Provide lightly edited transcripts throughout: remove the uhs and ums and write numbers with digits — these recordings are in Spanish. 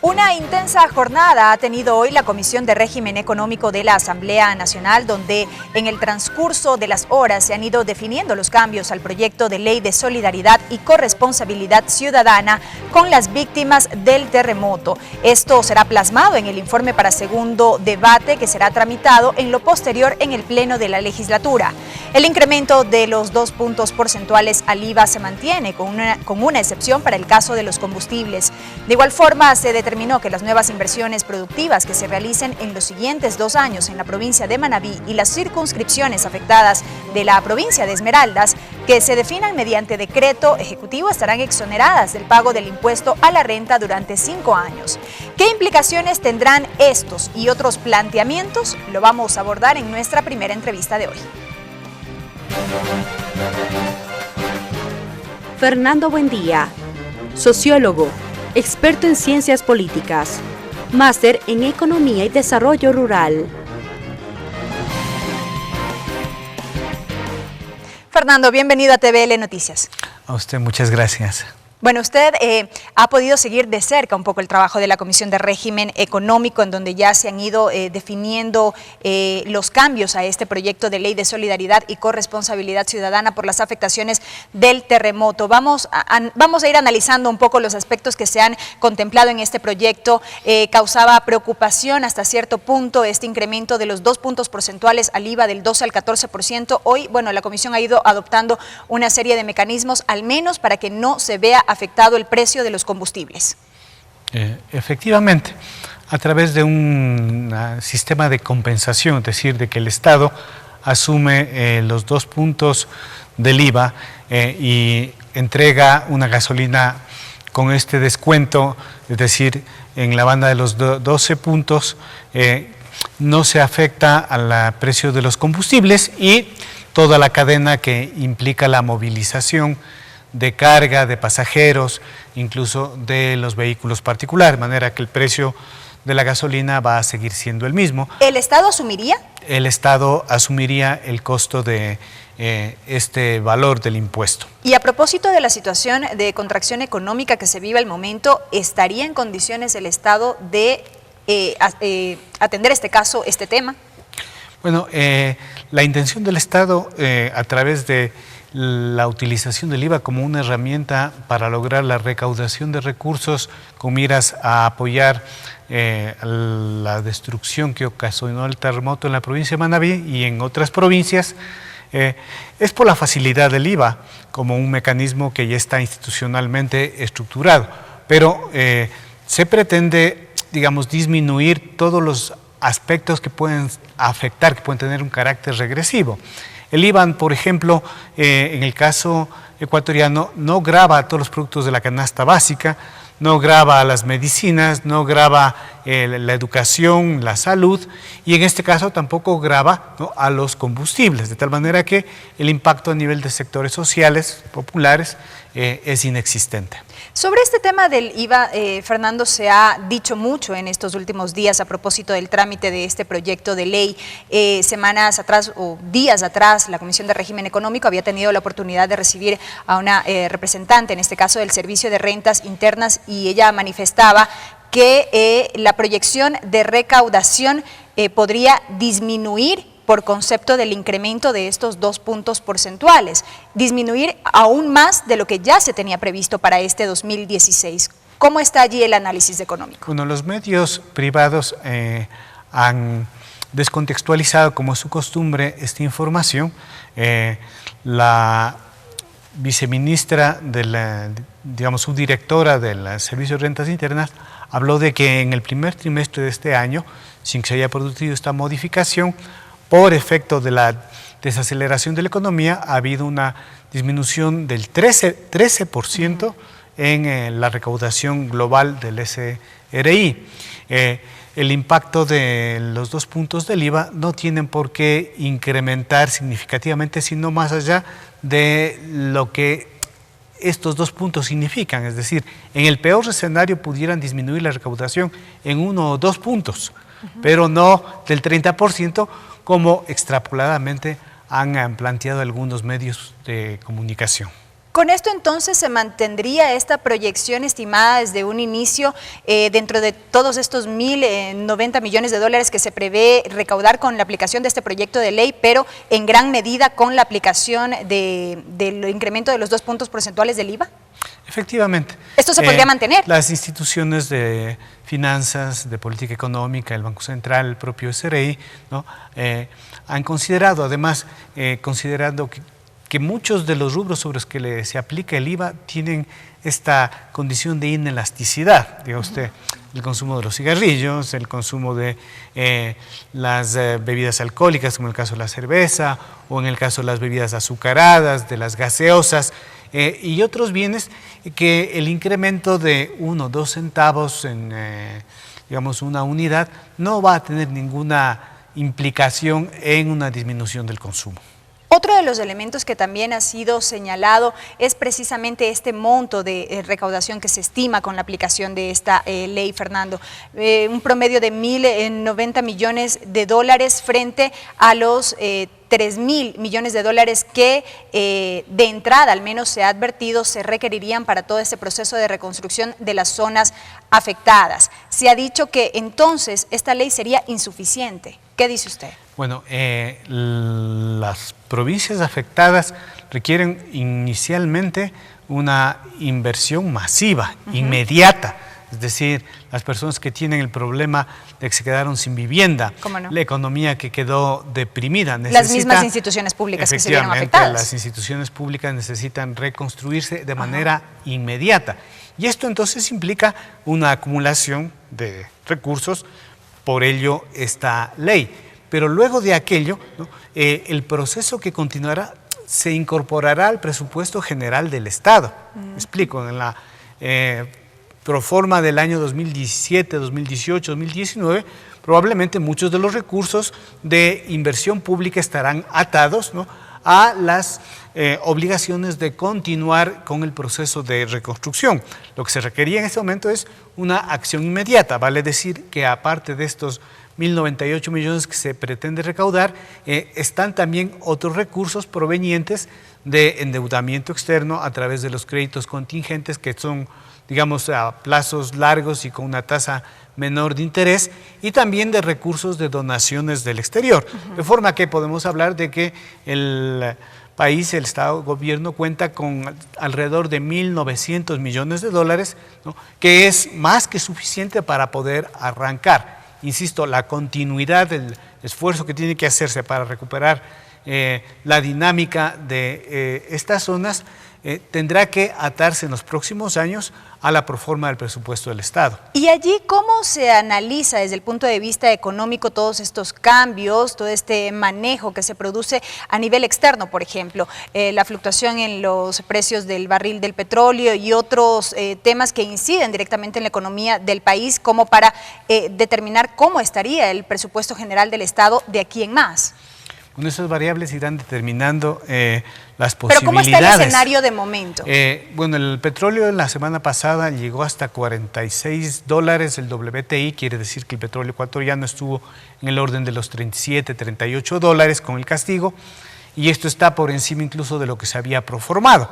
Una intensa jornada ha tenido hoy la Comisión de Régimen Económico de la Asamblea Nacional, donde en el transcurso de las horas se han ido definiendo los cambios al proyecto de ley de solidaridad y corresponsabilidad ciudadana con las víctimas del terremoto. Esto será plasmado en el informe para segundo debate que será tramitado en lo posterior en el Pleno de la legislatura. El incremento de los 2 puntos porcentuales al IVA se mantiene con una excepción para el caso de los combustibles. De igual forma, se determinó que las nuevas inversiones productivas que se realicen en los siguientes 2 años en la provincia de Manabí y las circunscripciones afectadas de la provincia de Esmeraldas, que se definan mediante decreto ejecutivo, estarán exoneradas del pago del impuesto a la renta durante 5 años. ¿Qué implicaciones tendrán estos y otros planteamientos? Lo vamos a abordar en nuestra primera entrevista de hoy. Fernando Buendía, sociólogo, experto en ciencias políticas, máster en economía y desarrollo rural. Fernando, bienvenido a TVL Noticias. A usted muchas gracias. Bueno, usted ha podido seguir de cerca un poco el trabajo de la Comisión de Régimen Económico, en donde ya se han ido definiendo los cambios a este proyecto de ley de solidaridad y corresponsabilidad ciudadana por las afectaciones del terremoto. Vamos a ir analizando un poco los aspectos que se han contemplado en este proyecto. Causaba preocupación hasta cierto punto este incremento de los 2 puntos porcentuales al IVA del 12 al 14%. Hoy, bueno, la Comisión ha ido adoptando una serie de mecanismos, al menos para que no se vea afectado el precio de los combustibles. Efectivamente, a través de un sistema de compensación, es decir, de que el Estado asume los 2 puntos del IVA y entrega una gasolina con este descuento, es decir, en la banda de los 12 puntos, no se afecta al precio de los combustibles y toda la cadena que implica la movilización de carga, de pasajeros, incluso de los vehículos particulares, de manera que el precio de la gasolina va a seguir siendo el mismo. ¿El Estado asumiría? El Estado asumiría el costo de este valor del impuesto. Y a propósito de la situación de contracción económica que se vive al momento, ¿estaría en condiciones el Estado de atender este tema? Bueno, la intención del Estado a través de la utilización del IVA como una herramienta para lograr la recaudación de recursos con miras a apoyar la destrucción que ocasionó el terremoto en la provincia de Manabí y en otras provincias, es por la facilidad del IVA como un mecanismo que ya está institucionalmente estructurado, pero se pretende, digamos, disminuir todos los aspectos que pueden afectar, que pueden tener un carácter regresivo. El IVA, por ejemplo, en el caso ecuatoriano, no grava a todos los productos de la canasta básica, no grava a las medicinas, no grava la educación, la salud, y en este caso tampoco grava, ¿no?, a los combustibles, de tal manera que el impacto a nivel de sectores sociales, populares, es inexistente. Sobre este tema del IVA, Fernando, se ha dicho mucho en estos últimos días a propósito del trámite de este proyecto de ley. Semanas atrás o días atrás, la Comisión de Régimen Económico había tenido la oportunidad de recibir a una representante, en este caso del Servicio de Rentas Internas, y ella manifestaba que la proyección de recaudación podría disminuir por concepto del incremento de estos 2 puntos porcentuales, disminuir aún más de lo que ya se tenía previsto para este 2016. ¿Cómo está allí el análisis económico? Bueno, los medios privados han descontextualizado, como es su costumbre, esta información. La viceministra, subdirectora del Servicio de Rentas Internas, habló de que en el primer trimestre de este año, sin que se haya producido esta modificación, por efecto de la desaceleración de la economía, ha habido una disminución del 13% en la recaudación global del SRI. El impacto de los 2 puntos del IVA no tienen por qué incrementar significativamente, sino más allá de lo que estos 2 puntos significan. Es decir, en el peor escenario pudieran disminuir la recaudación en 1 o 2 puntos, pero no del 30%, como extrapoladamente han planteado algunos medios de comunicación. Con esto entonces se mantendría esta proyección estimada desde un inicio dentro de todos estos 1.090 millones de dólares que se prevé recaudar con la aplicación de este proyecto de ley, pero en gran medida con la aplicación del incremento de los 2 puntos porcentuales del IVA. Efectivamente. ¿Esto se podría mantener? Las instituciones de finanzas, de política económica, el Banco Central, el propio SRI, ¿no? Han considerado, además, considerando que muchos de los rubros sobre los que se aplica el IVA tienen esta condición de inelasticidad, diga usted, el consumo de los cigarrillos, el consumo de las bebidas alcohólicas, como en el caso de la cerveza, o en el caso de las bebidas azucaradas, de las gaseosas, y otros bienes que el incremento de 1 o 2 centavos en, digamos, una unidad no va a tener ninguna implicación en una disminución del consumo. Otro de los elementos que también ha sido señalado es precisamente este monto de recaudación que se estima con la aplicación de esta ley, Fernando. Un promedio de 1.090 millones de dólares frente a los 3.000 millones de dólares que de entrada al menos se ha advertido se requerirían para todo este proceso de reconstrucción de las zonas afectadas. Se ha dicho que entonces esta ley sería insuficiente. ¿Qué dice usted? Bueno, las provincias afectadas requieren inicialmente una inversión masiva, inmediata. Es decir, las personas que tienen el problema de que se quedaron sin vivienda, ¿Cómo no? La economía que quedó deprimida. Las mismas instituciones públicas que se vieron afectadas. Las instituciones públicas necesitan reconstruirse de manera inmediata. Y esto entonces implica una acumulación de recursos, por ello esta ley. Pero luego de aquello, ¿no? El proceso que continuará se incorporará al presupuesto general del Estado. Me explico, en la proforma del año 2017, 2018, 2019, probablemente muchos de los recursos de inversión pública estarán atados, ¿no?, a las obligaciones de continuar con el proceso de reconstrucción. Lo que se requería en este momento es una acción inmediata, vale decir que aparte de estos 1.098 millones que se pretende recaudar, están también otros recursos provenientes de endeudamiento externo a través de los créditos contingentes que son, digamos, a plazos largos y con una tasa menor de interés, y también de recursos de donaciones del exterior. De forma que podemos hablar de que el país, el Estado, gobierno, cuenta con alrededor de 1.900 millones de dólares, ¿no?, que es más que suficiente para poder arrancar. Insisto, la continuidad del esfuerzo que tiene que hacerse para recuperar la dinámica de estas zonas tendrá que atarse en los próximos años a la proforma del presupuesto del Estado. ¿Y allí cómo se analiza desde el punto de vista económico todos estos cambios, todo este manejo que se produce a nivel externo, por ejemplo, la fluctuación en los precios del barril del petróleo y otros temas que inciden directamente en la economía del país, como para determinar cómo estaría el presupuesto general del Estado de aquí en más? Bueno, esas variables irán determinando las posibilidades. ¿Pero cómo está el escenario de momento? Bueno, el petróleo la semana pasada llegó hasta 46 dólares el WTI, quiere decir que el petróleo ecuatoriano estuvo en el orden de los 37, 38 dólares con el castigo, y esto está por encima incluso de lo que se había proformado.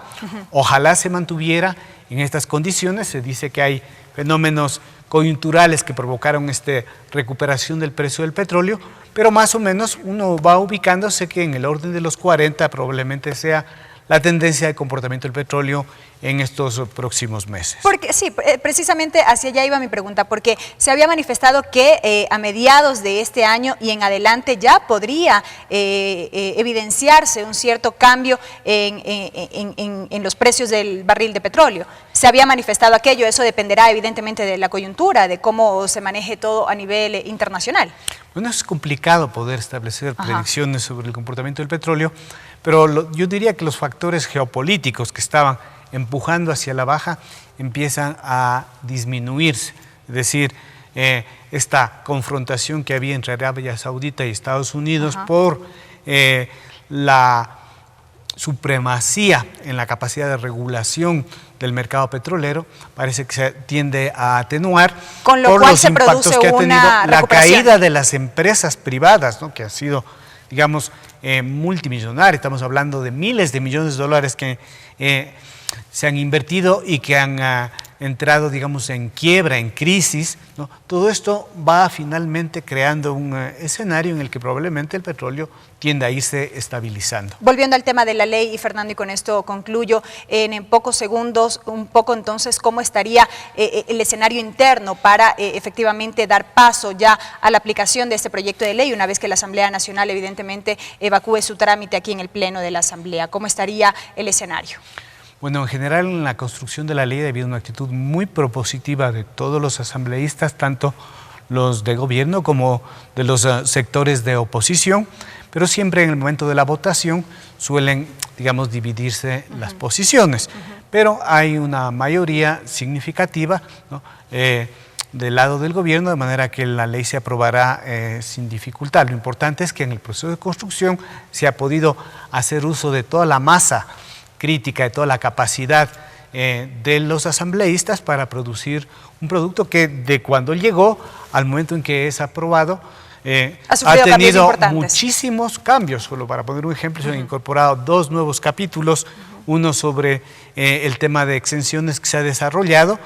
Ojalá se mantuviera en estas condiciones. Se dice que hay fenómenos coyunturales que provocaron esta recuperación del precio del petróleo, pero más o menos uno va ubicándose que en el orden de los 40 probablemente sea la tendencia de comportamiento del petróleo en estos próximos meses. Porque sí, precisamente hacia allá iba mi pregunta, porque se había manifestado que a mediados de este año y en adelante ya podría evidenciarse un cierto cambio en los precios del barril de petróleo. Se había manifestado aquello, eso dependerá evidentemente de la coyuntura, de cómo se maneje todo a nivel internacional. Bueno, es complicado poder establecer predicciones sobre el comportamiento del petróleo, pero yo diría que los factores geopolíticos que estaban empujando hacia la baja empiezan a disminuirse. Es decir, esta confrontación que había entre Arabia Saudita y Estados Unidos por la supremacía en la capacidad de regulación del mercado petrolero, parece que se tiende a atenuar, con lo por cual los impactos que ha tenido la caída de las empresas privadas, ¿no?, que ha sido, digamos, multimillonaria, estamos hablando de miles de millones de dólares que se han invertido y que han entrado, digamos, en quiebra, en crisis, ¿no? Todo esto va finalmente creando un escenario en el que probablemente el petróleo tiende a irse estabilizando. Volviendo al tema de la ley, y Fernando, y con esto concluyo, en pocos segundos, un poco entonces, ¿cómo estaría el escenario interno para efectivamente dar paso ya a la aplicación de este proyecto de ley, una vez que la Asamblea Nacional evidentemente evacúe su trámite aquí en el Pleno de la Asamblea? ¿Cómo estaría el escenario? Bueno, en general en la construcción de la ley ha habido una actitud muy propositiva de todos los asambleístas, tanto los de gobierno como de los sectores de oposición, pero siempre en el momento de la votación suelen, digamos, dividirse las posiciones, pero hay una mayoría significativa, ¿no?, del lado del gobierno, de manera que la ley se aprobará sin dificultad. Lo importante es que en el proceso de construcción se ha podido hacer uso de toda la masa crítica, de toda la capacidad de los asambleístas para producir un producto que de cuando llegó al momento en que es aprobado ha tenido muchísimos cambios. Solo para poner un ejemplo, se han incorporado 2 nuevos capítulos, uno sobre el tema de exenciones que se ha desarrollado,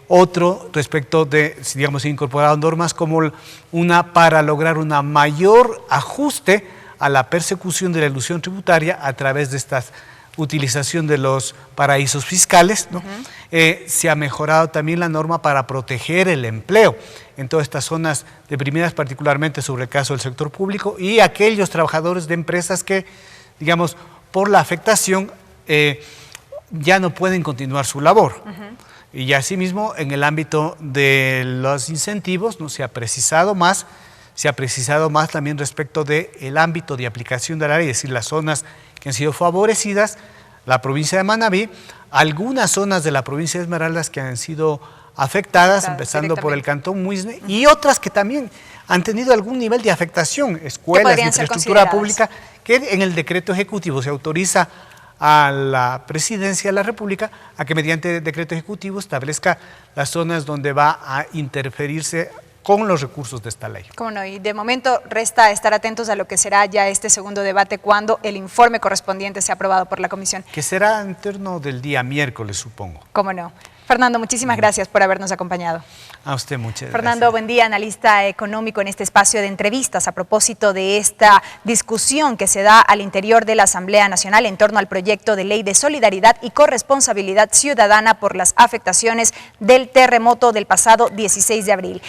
otro respecto de, digamos, se han incorporado normas como una para lograr un mayor ajuste a la persecución de la elusión tributaria a través de estas utilización de los paraísos fiscales, ¿no? Se ha mejorado también la norma para proteger el empleo en todas estas zonas deprimidas, particularmente sobre el caso del sector público y aquellos trabajadores de empresas que, digamos, por la afectación ya no pueden continuar su labor. Y asimismo, en el ámbito de los incentivos, ¿no?, se ha precisado más también respecto del ámbito de aplicación de la ley, es decir, las zonas que han sido favorecidas, la provincia de Manabí, algunas zonas de la provincia de Esmeraldas que han sido afectadas, empezando por el cantón Muisne, y otras que también han tenido algún nivel de afectación, escuelas, infraestructura pública, que en el decreto ejecutivo se autoriza a la Presidencia de la República a que mediante decreto ejecutivo establezca las zonas donde va a interferirse con los recursos de esta ley. Cómo no, y de momento resta estar atentos a lo que será ya este segundo debate cuando el informe correspondiente sea aprobado por la Comisión. Que será en torno del día miércoles, supongo. Cómo no. Fernando, muchísimas gracias por habernos acompañado. A usted muchas gracias. Fernando, buen día, analista económico en este espacio de entrevistas a propósito de esta discusión que se da al interior de la Asamblea Nacional en torno al proyecto de ley de solidaridad y corresponsabilidad ciudadana por las afectaciones del terremoto del pasado 16 de abril.